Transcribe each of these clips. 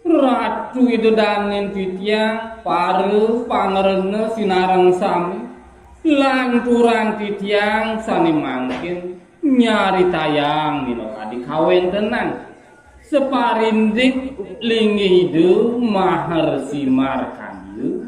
Ratu itu danin titiang paru pangerene sinarang sami lanturan titiang sani mangkin nyari tayang mino kadi kawin tenang separindik lingi hidu mahar simar kanyu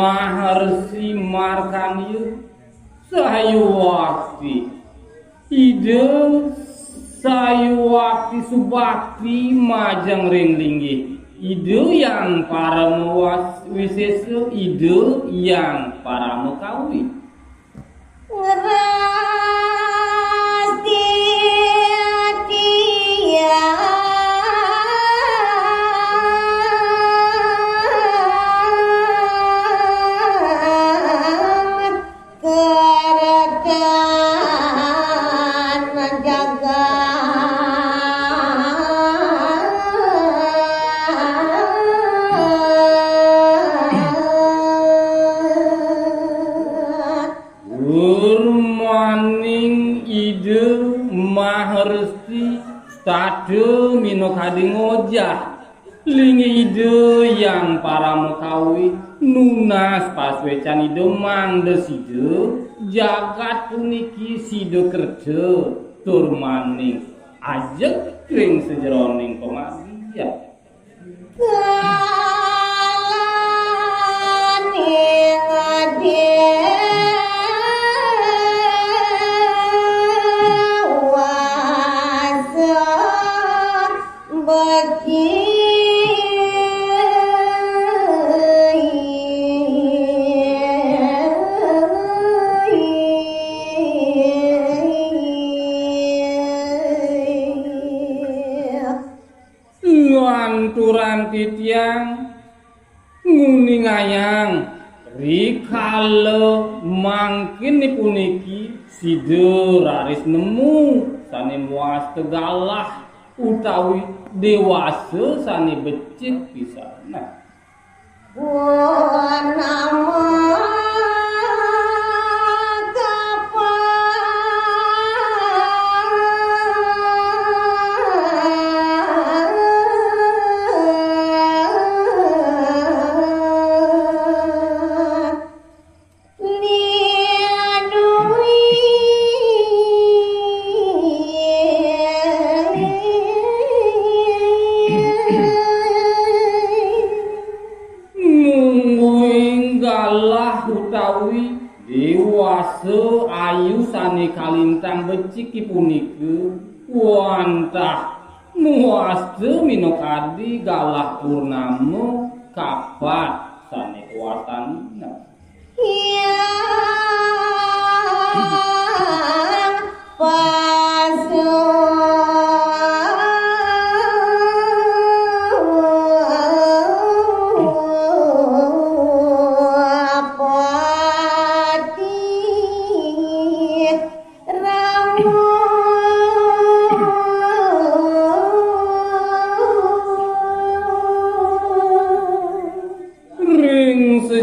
Maharsi Markanyu Sayuwakti Ide Sayuwakti Subakti Majang Ringlinggi Ide yang para wisesa ide yang para mekawi Stade mino kadi ngojah lingi ide yang para mekawi nunas paswecan ide mangdes ide jagat puniki sida kerja tur maning ajeg kring sejeroning pemagian lanturan titiang nguning ayang rikala mangkin puniki sida raris nemu sane muas tegalah utawi dewasa sane becik pisana utawi dewasa ayu sane kalintang beciki punika wantah muaste minokadi galah purnama kapat sane kuatanina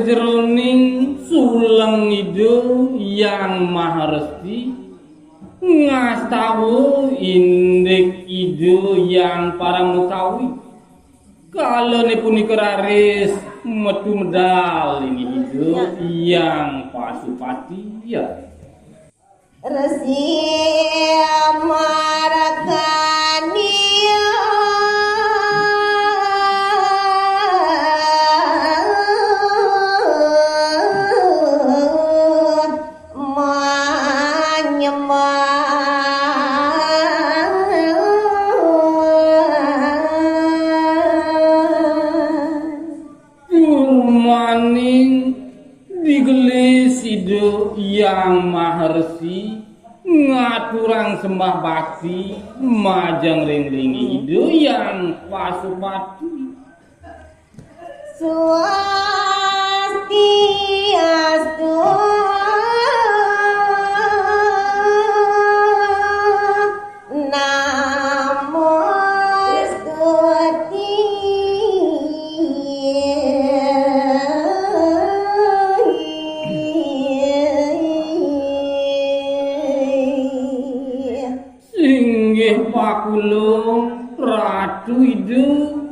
sejeroning suleng ide yang maharesti ngastawu indik ide yang para mekawi Kalane punika raris metu medal ini hidup yang Pasupati ya. Resi Marakani digelis ide yang maharsi ngaturang sembah bakti majang ringlingi ide yang Pasupati Swastiastu Pakulung Ratu Idu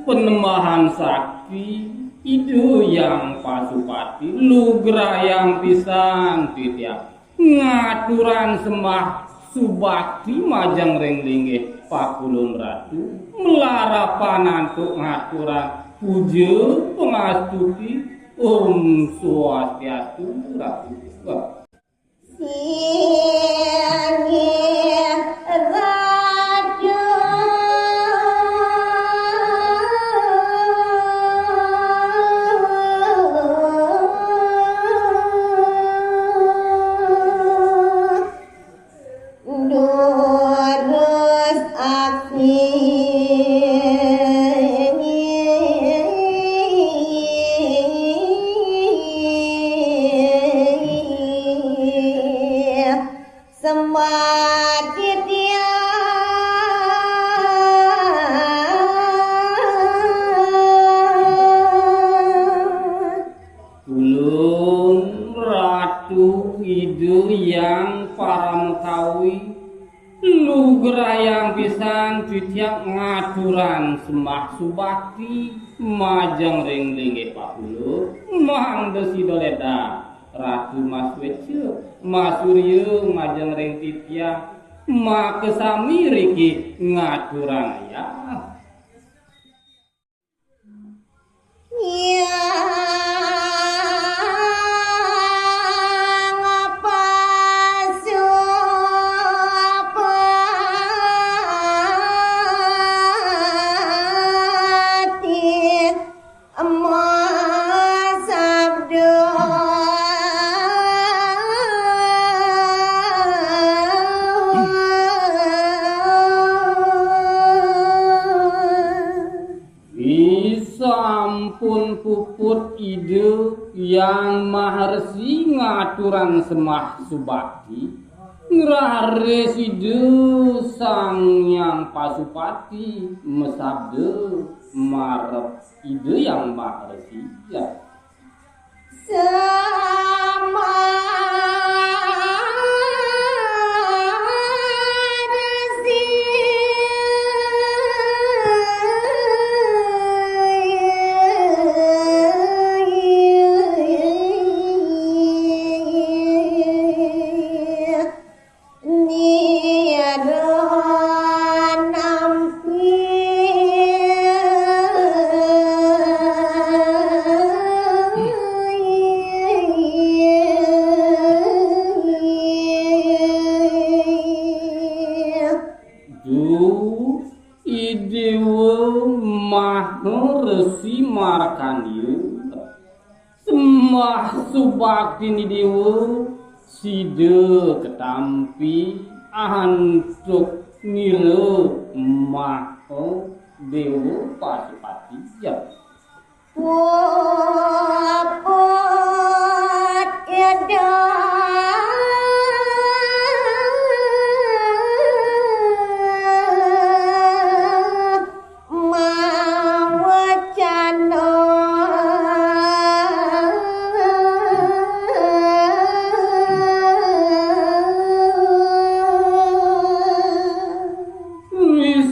Penembahan Sakti Idu yang Pasupati Lugra yang pisan titiap ngaturan sembah subakti majang ringlinggih Pakulung Ratu melara panantuk ngaturan puja pengastuti Om Swastiastu Ratu Lugra pisan titiap ngaturan sembah subakti majang ringlinge Pakulu mahang desi doleda Ratu Mas Wece Masuryo majang ring titiap makesami riki ngaturan ya Sampun puput ide yang maharsi ngaturan semah subakti ngerares ide sang yang Pasupati mesabde marep ide yang maharsi ya Resi Markandiu sembah subakti ni dewa side ketampi antuk nilo maho dewa Pasupati ya Wapot yada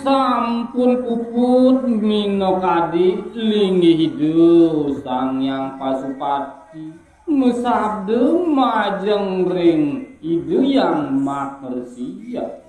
sampun pupu disambut minokadi lingi hidup sang yang pasupati mesabde majeng ring idu yang makersia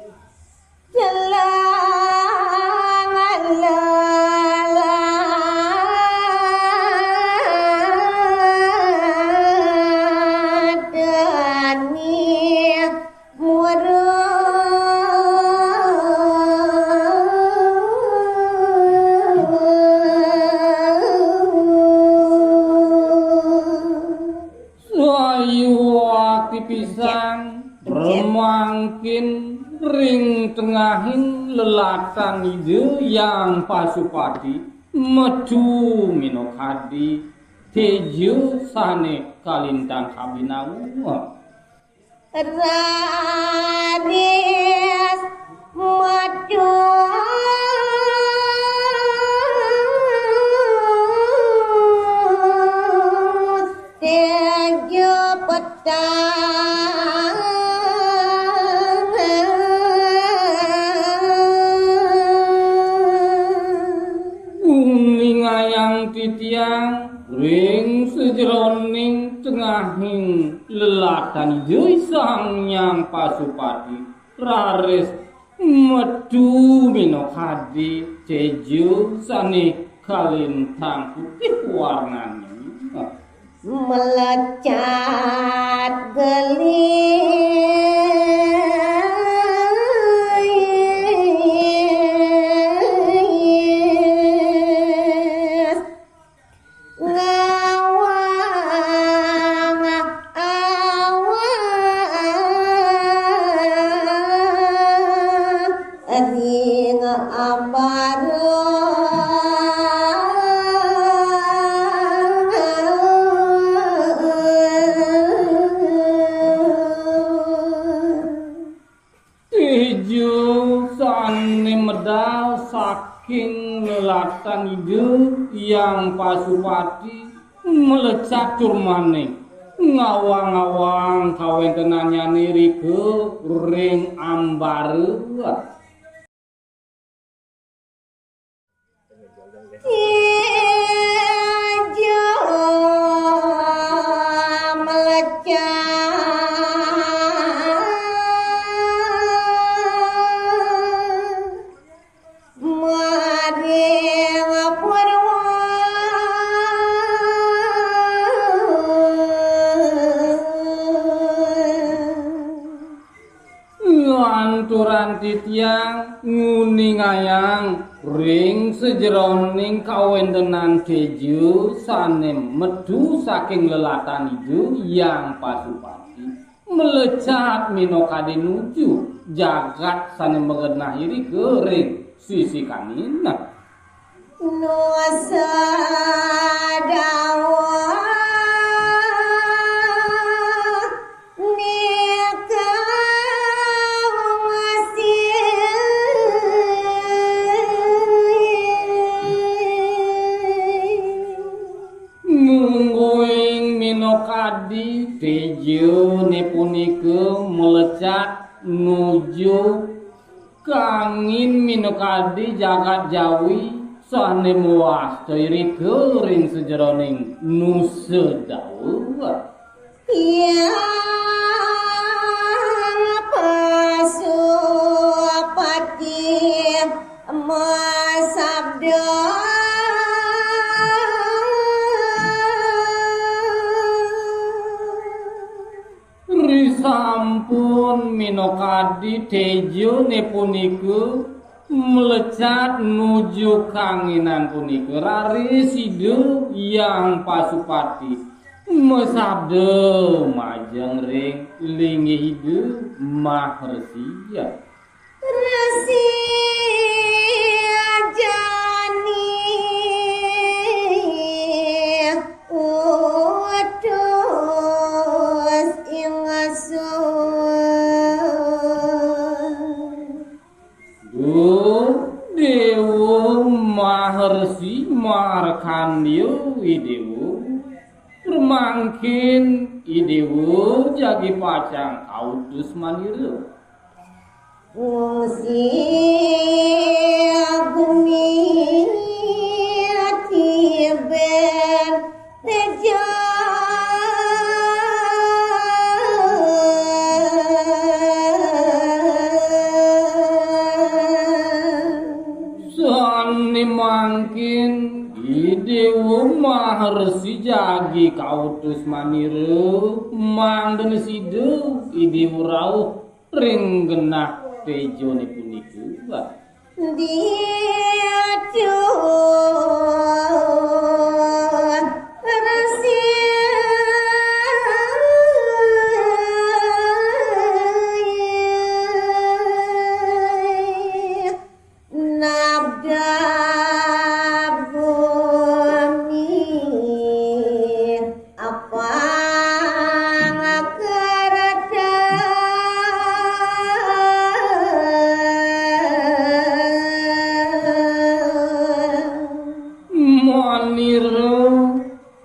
pisang remangkin ring tengahin lelatan ide yang pasupati metu minokadi tejo sane kalintang kabinawu Radis madu tejo petang uning ayang titiang ring sejeroning tengahing lelatan ide sang yang pasupati raris metu minokadi tejo sane kalintang putih warnanya melecat gelis ngawang awan ring ambaru medal saking lelatan ide yang pasupati melecatur maning ngawang-ngawang kawentenannya niri ke ring ambaru ijo melecat lanturan titiang nguning ayang ring sejeroning kawentenan tejo sanem medu saking lelatan idu yang pasupati melecat minokade nuju jagat sanem mengenah iri ke ring sisi kanina nuasa dawa minokadi tejo nepunike melecat nuju kangin minokadi jagat jawi sane muas teiri kering sejeroning nusedawa yang pasupati masabda sampun minokadi tejo nepuniku melecat nuju kanginan puniku rari sidu yang pasupati mesabde majeng ring lingi hidu mahersia rasia jani Dewa mahersi markandiu idewu permangkin idewu jagi pacang autus maniru ngungsi bumi tiber tejo sani mangkin idewu maharsi jagi kautus maniru mangden sidu idewu rauh ring genah tejo ne puniku dia cuan rahasia nabda bumi apa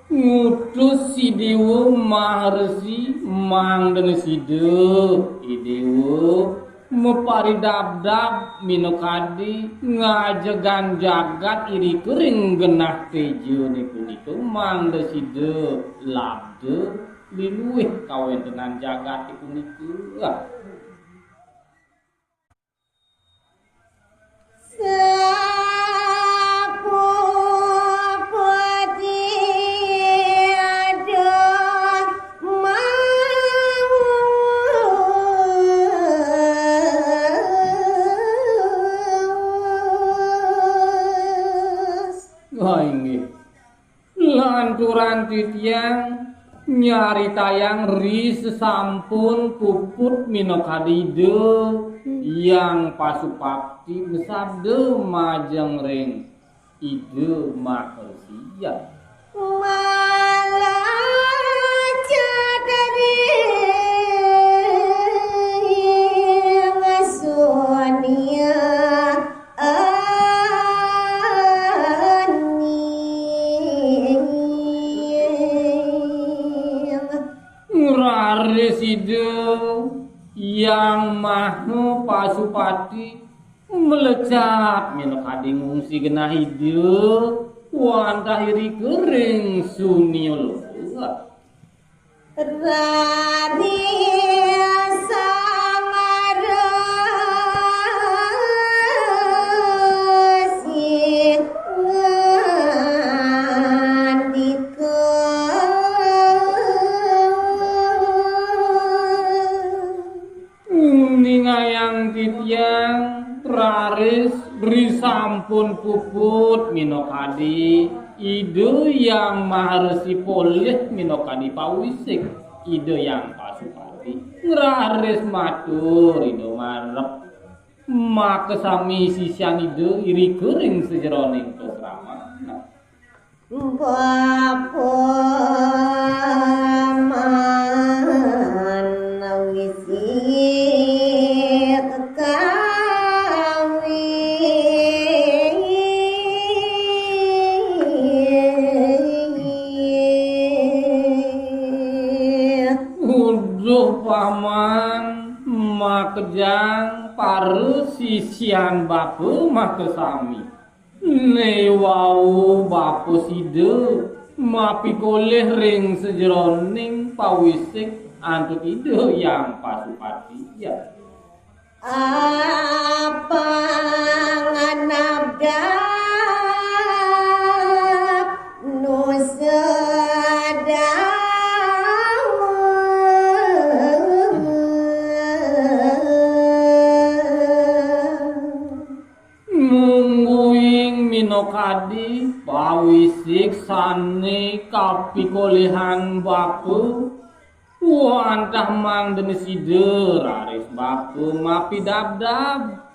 ngutus si dewa maharsi mangden sidu idewu mepari dab minokadi ngajegan jagat iri kering genah tejo ne punika mangden sidu labde liluih kawen tenan jagat punika lanturan titiang nyari tayang ri sesampun puput minokadide yang pasupakti besabde majeng ring ide makersia malaca dari ngasuania residu yang mahnu pasupati melecat minokadi ngungsi genah hidup wantahiri kering suniul radi titiang raris beri sampun puput minokadi ide yang maharsi polih minokadi pawisik ide yang pasupati raris matur ide marep maka sami sisian ide iri kering sejeroning kesrama Bapo paman makejang paru sisian bapu makesami ne wau bapu side mapi koleh ring sejeroning pawisik antuk ide yang pasupati ya apa nganabda nusada minokadi pawisik sane kapikolehan bapu wantah mangden side raris bapu mapi dab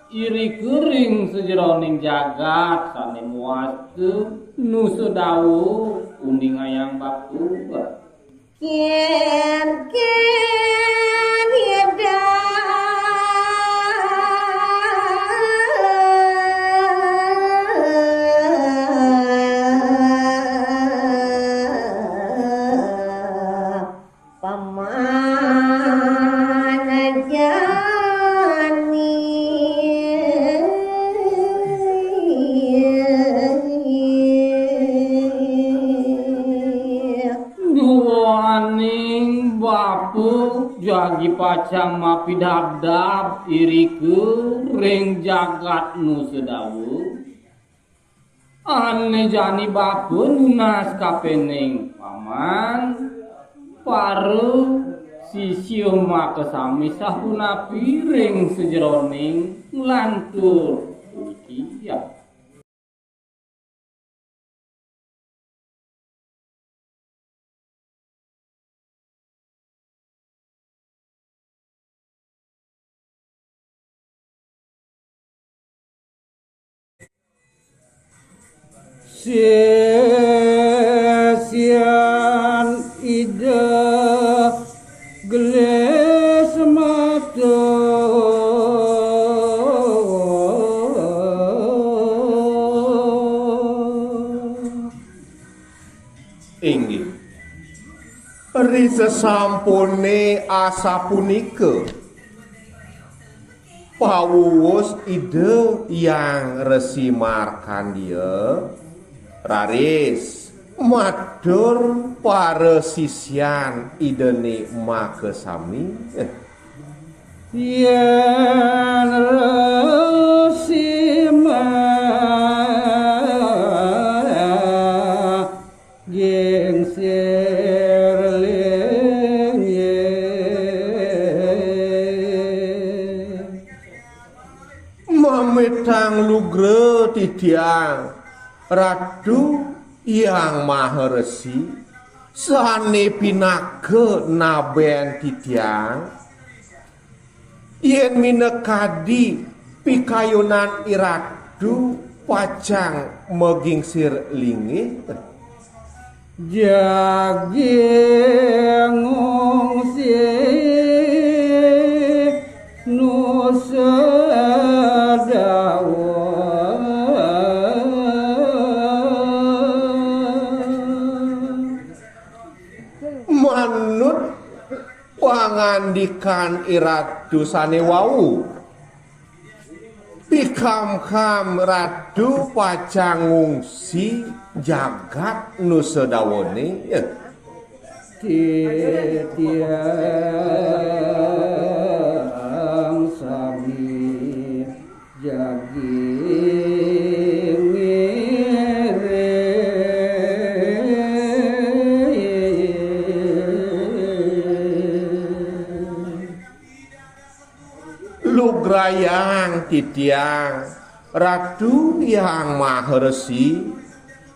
iri kering sejeroning jagat sane muastu nusudawu unding ayang bapu ken yeda paman jani pacang mapidabdab iriku ring jagat nu sedawu ane jani bapu nunas kapening paman paru sisio maka sami sahuna piring sejeroning lantur ukiya. Sian ide geles mata inggih ri sesampune asa punika pawuwus ide yang Resi Markandeya raris matur para sisyan idene makesami yen Resi gengsir mametang lugre titiang Ratu yang Maha Resi sane pinake naben titiang yen minekadi pikayunan iratu pacang megingsir lingih jaging ngungsi nusa manut pangandikan iratu sanewau pikam-kam ratu pacang ngungsi jagat nu sedawone titiang sami jaging lugrayang titiang Ratu yang Maha Resi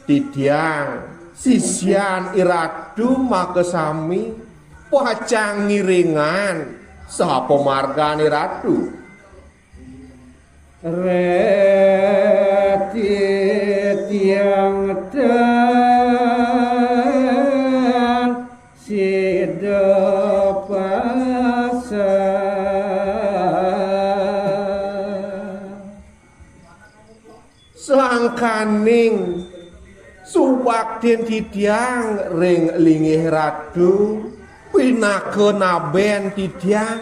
titiang sisyan iratu makesami pacang ngiringan sapa margane ratu reti tiang dan sida pasar selangkaning suwaktin titiang ring lingih ratu pinake naben titiang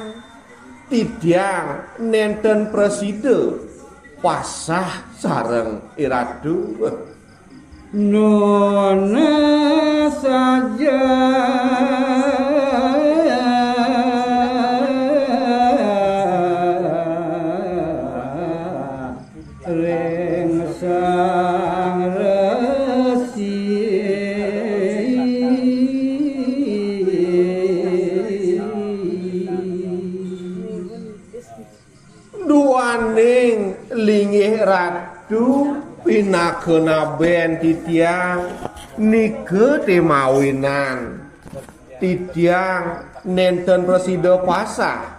nenten preside pasah sareng iratu nona saja ring sang Resi duaning lingih ratu pinake naben titiang nike temawinan titiang nenten preside pasah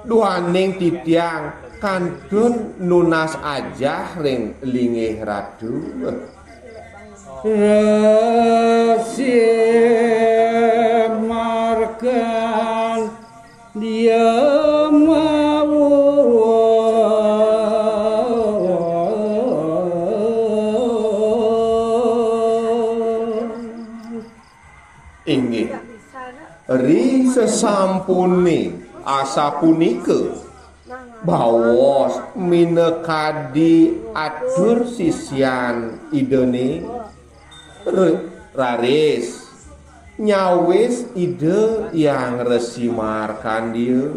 duaning titiang kantun nunas aja ring lingih ratu Resi Markan dia mau inggih ri sesampune asa punika bawos minekadi atur sisyan idene raris nyawis ide yang resi markan dia.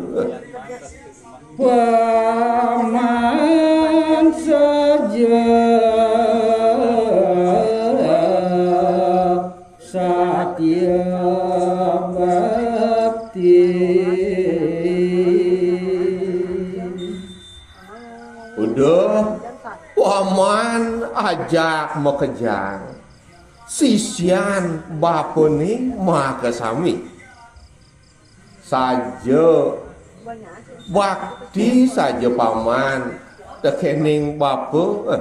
Paman saja satya bakti. Udah paman ajak mekejang sisian bapeni maka sami saja bakti saja paman tekening bapa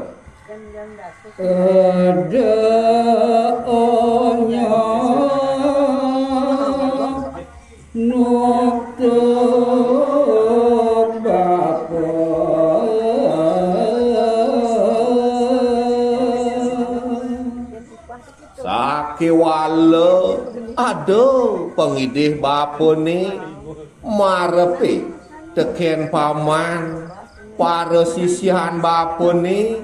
Ada onya nuktuk bapa sakewala ada pengidih bapa ni marepe teken paman para sisihan bapa ni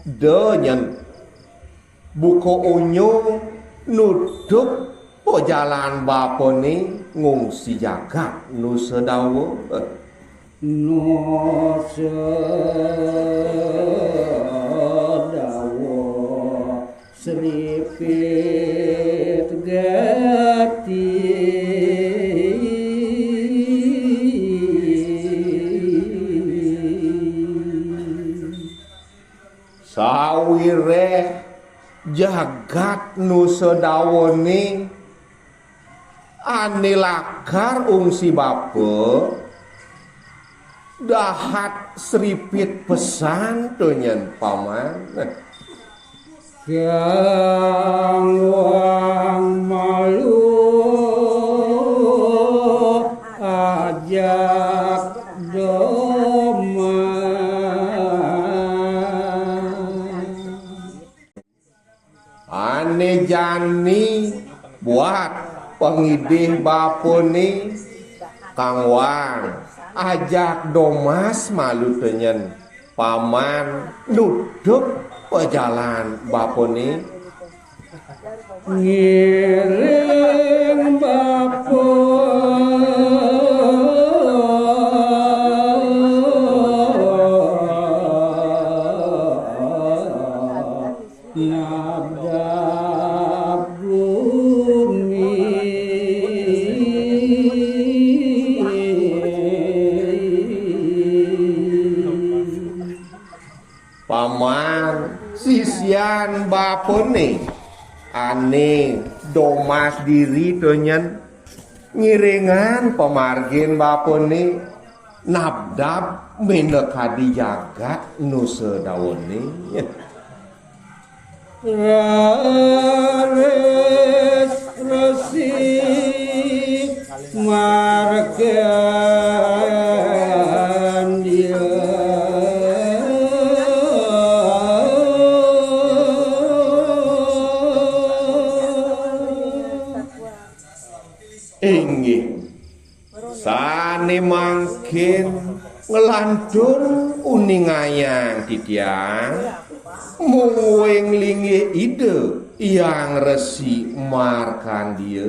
denyen buka unyu nuduk po jalan bapa ni ngungsi jagat nu sedawa no sedawa seripit gati sawire jagat nu sedawa ni ane lakar ungsi bapa dahat seripit pesan tunyen paman yang wang malu ajak doma ane jani buat pengidih bapa ni Kang Wang ajak domas malu tenyen paman duduk pejalan bapa ni ngiring bapa nabrak bumi paman sisian bapa ni ane domas diri tenyen ngiringan pemargin bapa ni nabdab menekadi jagat nu sedawa ni raris resi markan dia inggih sane mangkin ngelantur uningayang titiang muing linggih ide yang resi markan dia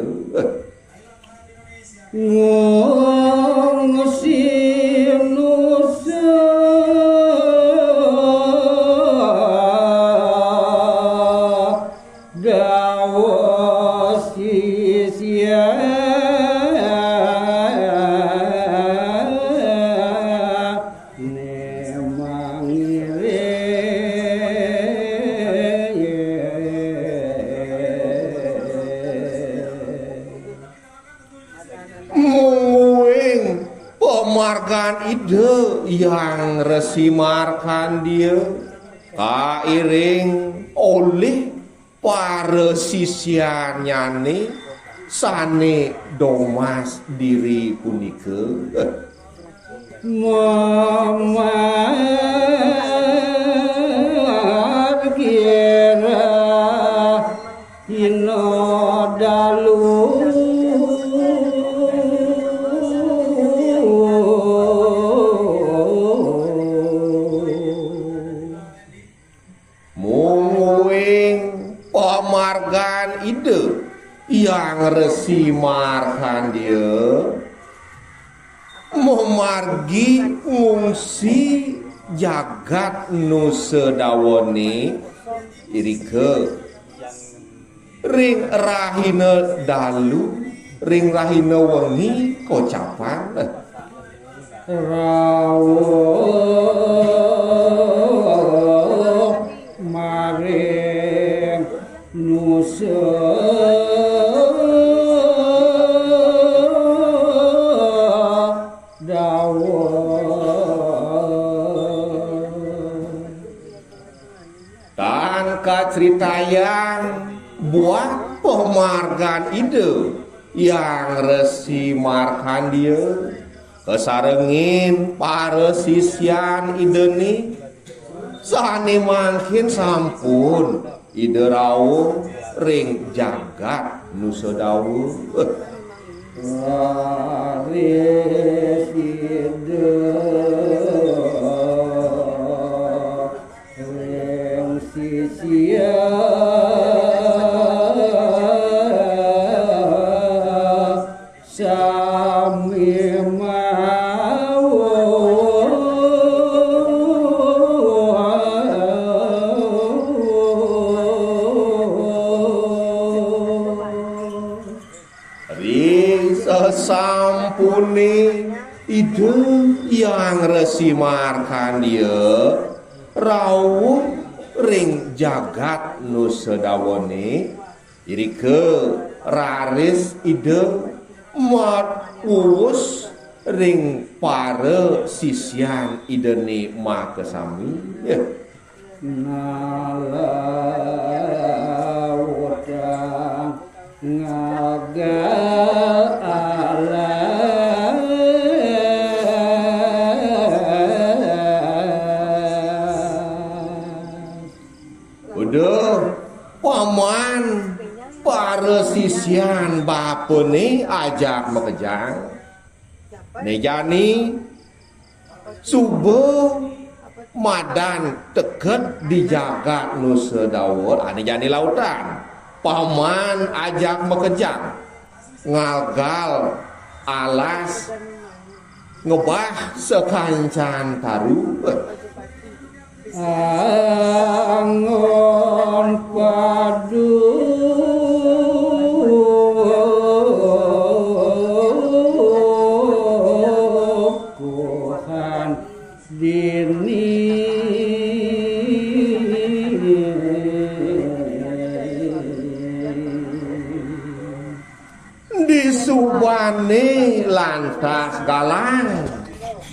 ngungsi nusa dawa sisia nemang muing pemargan ide yang resi markan dia kairing oleh para sisian nyane sane domas diri punika mamar kira ino dalu muing pemargan ide yang resi markan dia memargi ngungsi jagat nu sedawone irike ring rahina dalu ring rahina wengi kocapan rawuh maring nusa dan kaceritayang buat pemargan ide yang resi markan dia kesarengin para sisyan ideni sahane mangkin sampun ide rawuh ring jagat nu sedawuh laris ide ring sisian sami sampune ide yang resi markan dia rawuh ring jagat nu sedawone irike raris ide matwus ring para sisyan idene makesami ya nalawudang ngaga udah paman para sisyan bapene ajak mekejang nejani subuh madan teket di jagat nu sedawur ane jani lautan paman ajak mekejang ngalgal alas ngebah sekancan taru angon padu kuhan dini disubane lantas galang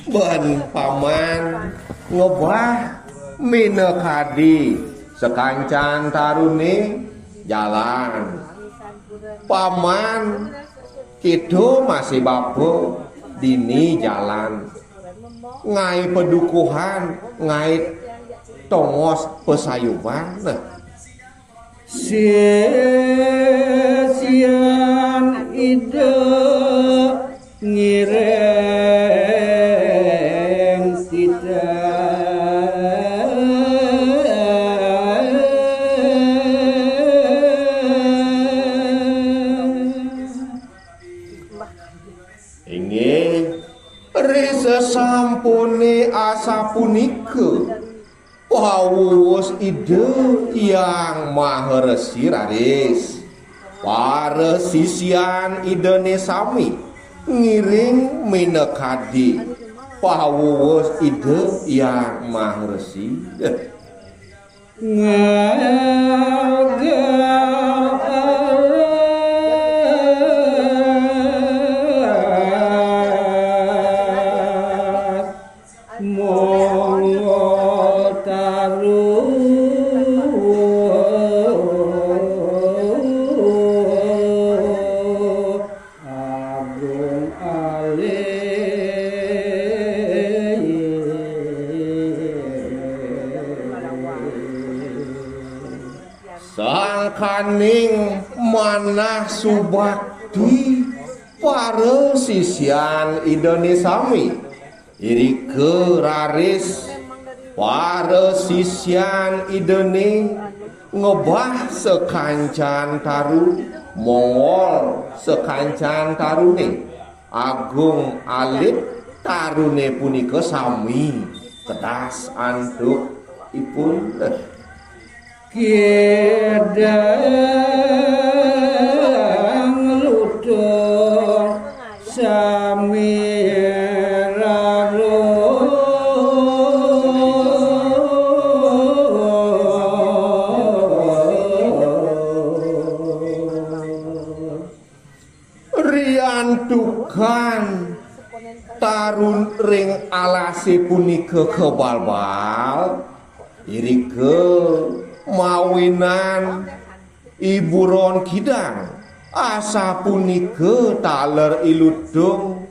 ben paman ngebah minekadi sekancan tarune jalan paman kitu masih babo dini jalan ngai pedukuhan ngai tongos pesayuban sisian ide ngirem ingin risa sampune asa punika pawus ide yang maha resi raris para sisyan idene sami ngiring minekadi pawus ide yang maha resi sangkaning manah subakti para sisyan idene sami irike raris para sisyan idene ngebah sekancan taru Mongol sekancan tarune agung alit tarune punika sami kedas antuk ipun Kedang lutung sami riantukan tarun ring alase punika kebal-bal irike mawinan iburon kidang asa punika taler iludung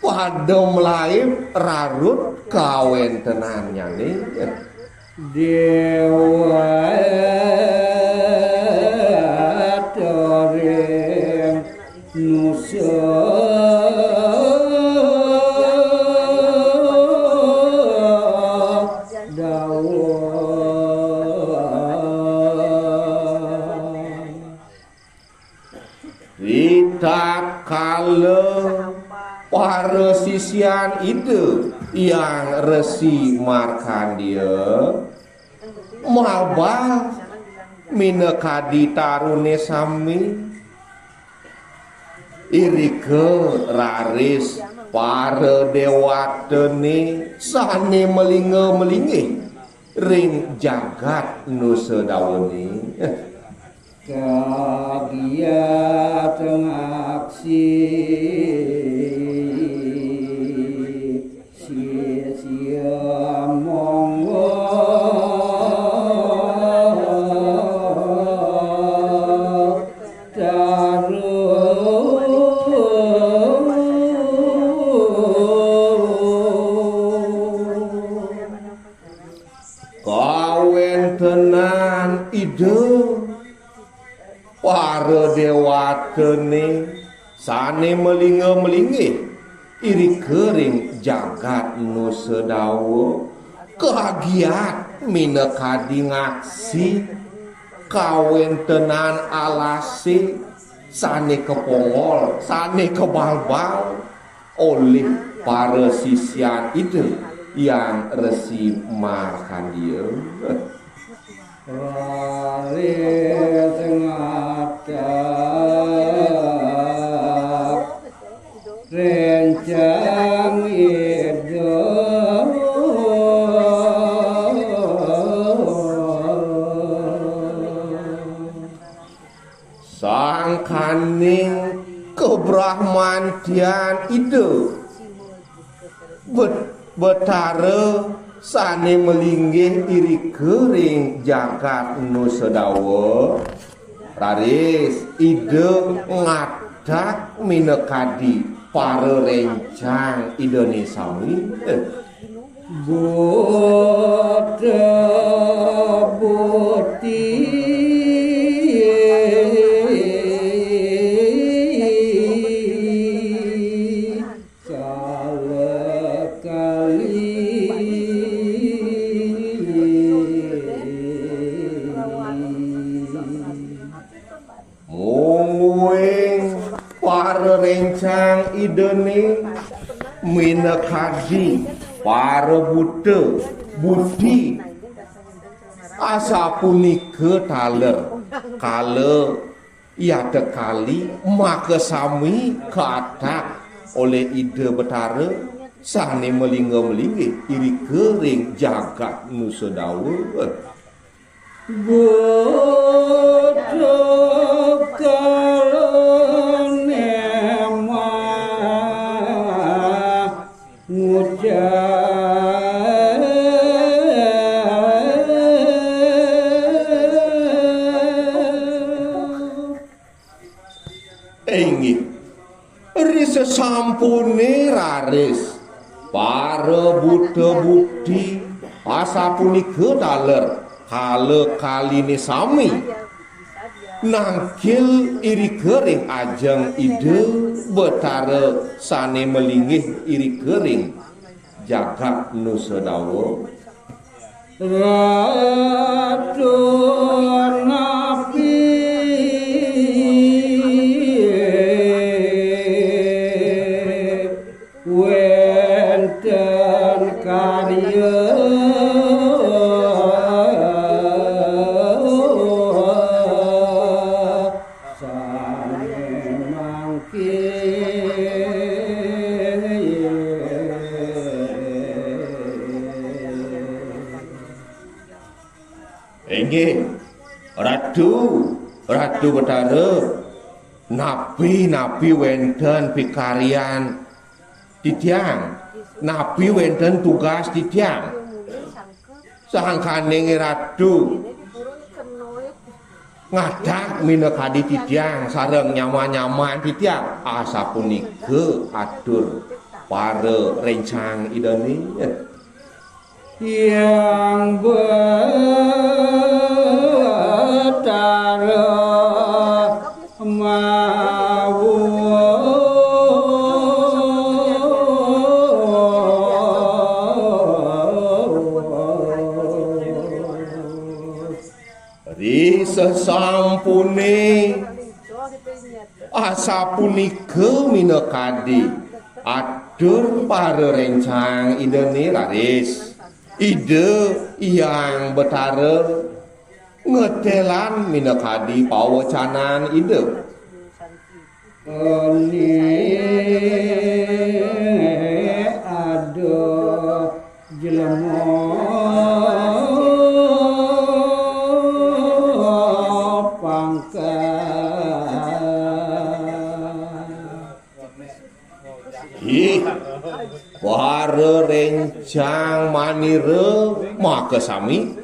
pada melaim rarut kawentenannya nih dewa toring nusa tak kala para sisian itu yang Resi Markandeya mabal minekadi tarune sami irike raris para dewatene sane melinge-melinge ring jagat nu sedawene kagiat ngaksi sia-sia monggo kawentenan ide para dewatene sane melinge-melinge iri kering jagat nu sedawa kehagiat minekadi ngaksi kawentenan alase sane kepongol sane kebalbal oleh para sisian itu yang Resi Markandeya raris ngatap rencang hidup sang kaning kebrahmantian ide betara sane melinggih iri kering jagat nu sedawa raris ide ngadak minekadi para rencang idene sami buta buti rencang idene minekadi para buta budi asa punika taler kala ia tekali maka sami katak oleh ide betara sane melinge-melinge iri kering jagat nu sedawa Risa sampune raris para buta bukti asa punika taler kala kaline sami nangkil iri kering ajeng ide betara sane melinggih iri kering jagat nu sedawa ratu Inggih, Ratu Betara, napi wenten pikaryan titiang, napi wenten tugas titiang. Sangkane Ratu ngadak minekadi titiang sareng nyaman-nyaman titiang asapunika atur para rencang idene yang Betara mawu ri sesampune asapunika minekadi atur para rencang idene laris ide yang Betara ngetelan minekadi pawacanan ide ada jelema para rencang manire maka sami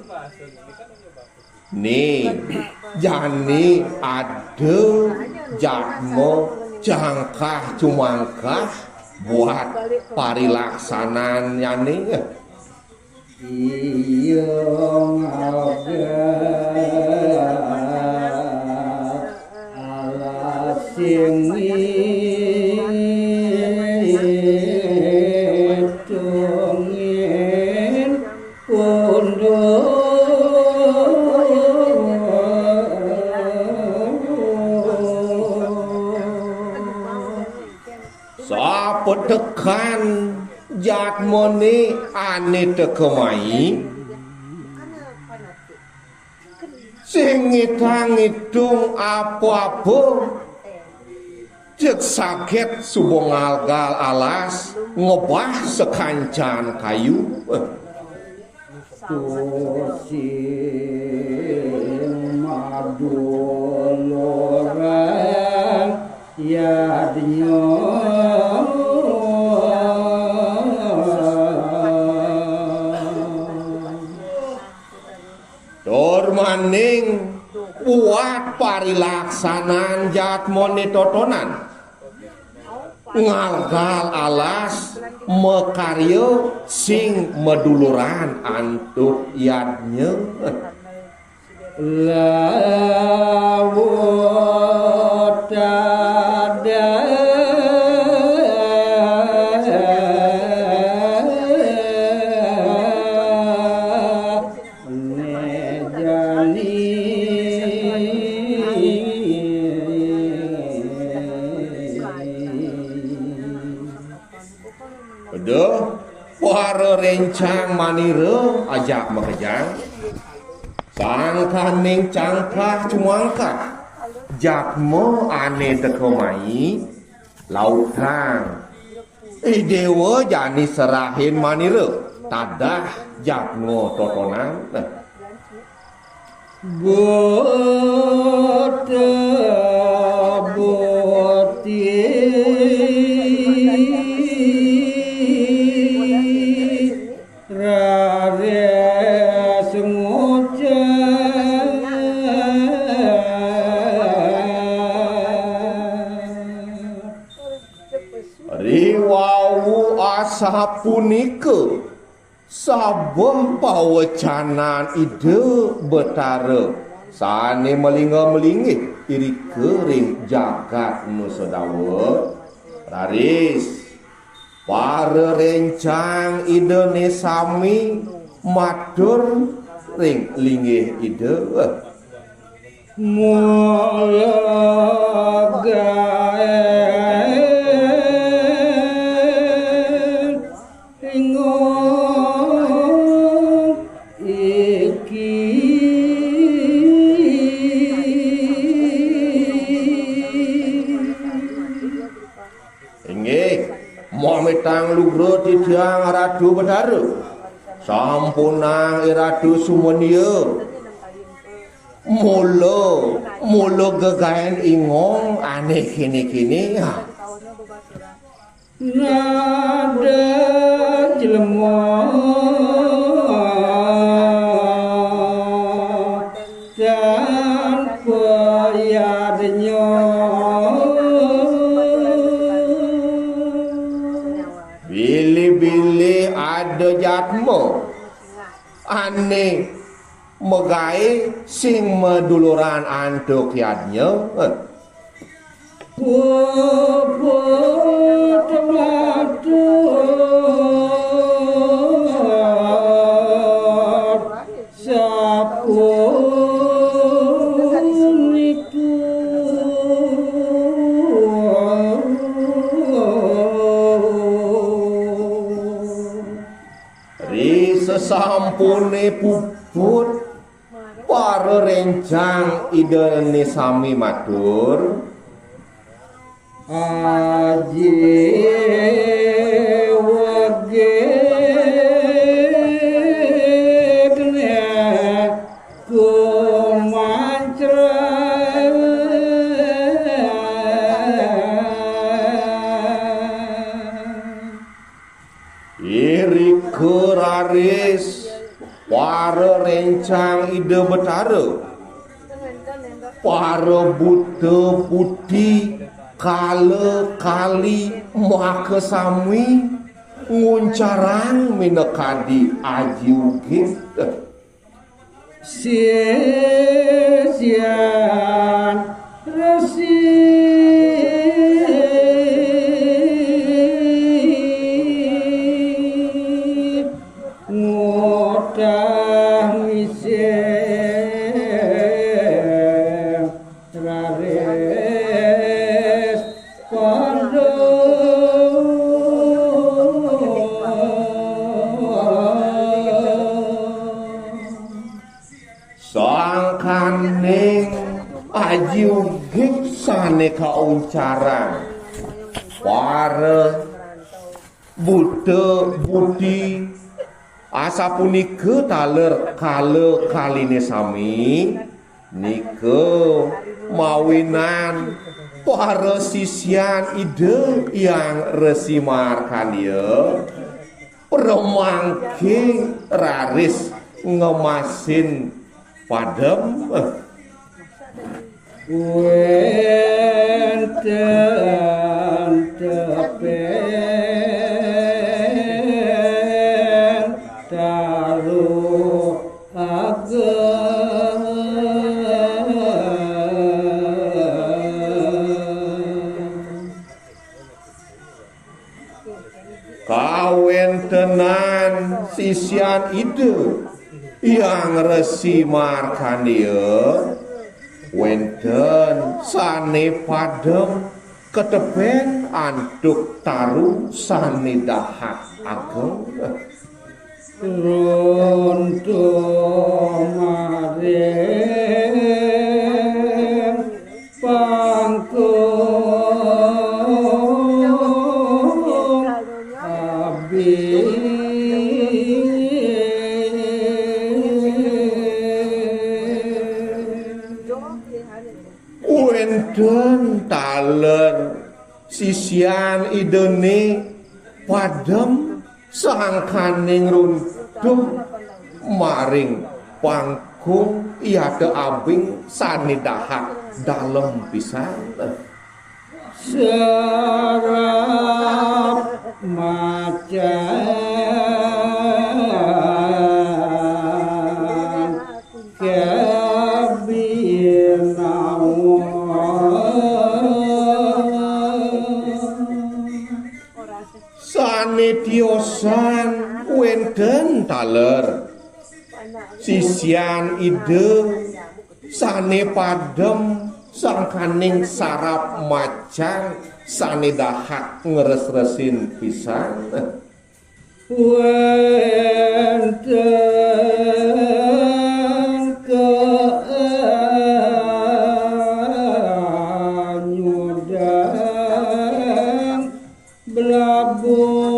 nih jani ada jadmo jangkah cumangkah buat parilaksanan yani iya ala singi tekan jatmone ane tekemai sing ngitang-ngitung apa-apa cek sakit subongalgal alas ngobah sekancan kayu tusin madulorang yadnya maning buat parilaksanan jatmone totonan ngalgal alas mekaryo sing meduluran antuk yadnya lawutada para rencang manire ajak makejang sangkaning cangkah cumangkah jakmo ane tekomai lautang dewa jani serahin manire tadah jakmo totonan riwawu asapunika sabah pawacanan ide Betara sane melingga-melingih iri kering jagat nu sedawa raris para rencang idene sami matur ring linggih ide Momitang lugro titiang Ratu Betara sampunang Ratu Sumendia Mula gegaen ingong aneh kini-kini ya. Nada jelema tanpa yadnya Bili-bili ada jatmo aneh megai sing meduluran antuk yadnya sampune puput para rencang idene sami matur aji wage Raris para rencang ide betara para buta putih kala kali maka sami nguncarang minekadi aji ugit sia-sian resi aji ugit sane kauncaran para buta budi asapunika taler kala kaline sami nika mawinan para sisian ide yang resi markandia permangke raris ngemasin padem wenten tepen taruh ageng kawentenan sisian ide yang resi markandia wenten sane padem keteben antuk taru sane dahak ageng runtuh maring pangkung abi wenten taler sisian idene padem sangkaning runtuh maring pangkung iade abing sane dahak dalem pisan serap macan kebinawan sane tiosan wenten taler sisian ide sane padem sangkaning sarap macan sane dahak ngeres-resin pisan wenten keanyudan belabuh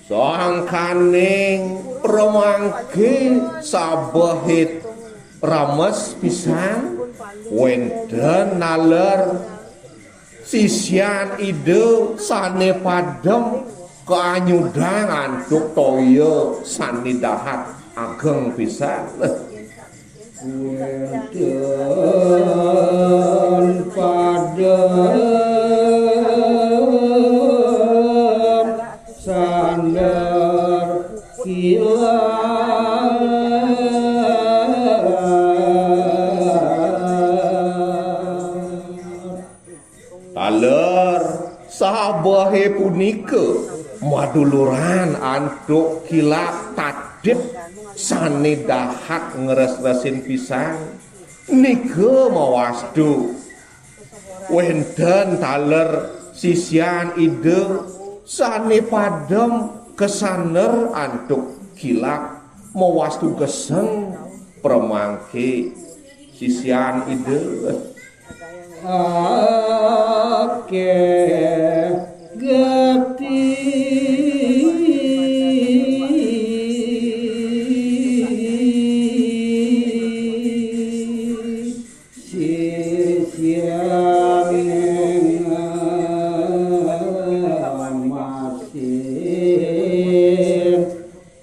Sangkaning promangke sabehit rames pisan wenten naler sisian ide sane padem keanyudang antuk toyo sanidahat ageng pisan wenten padem sander taler sabahe punika maduluran antuk kilap tadip sane dahak ngeres-resin pisang nika mawasdu wenten taler sisian ide sane padem kesaner antuk kilap mawastu geseng premangke sisian ide ake geti sisian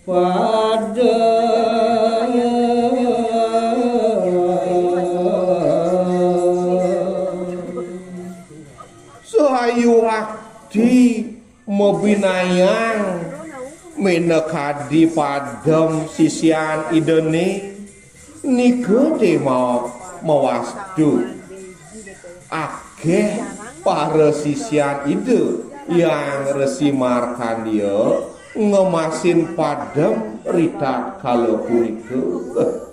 pada sahayu akti mebinayang menekadi padem sisian idene nika te mawasdu akeh para sisian ide yang resi markandia ngemasin padem rita kalau punika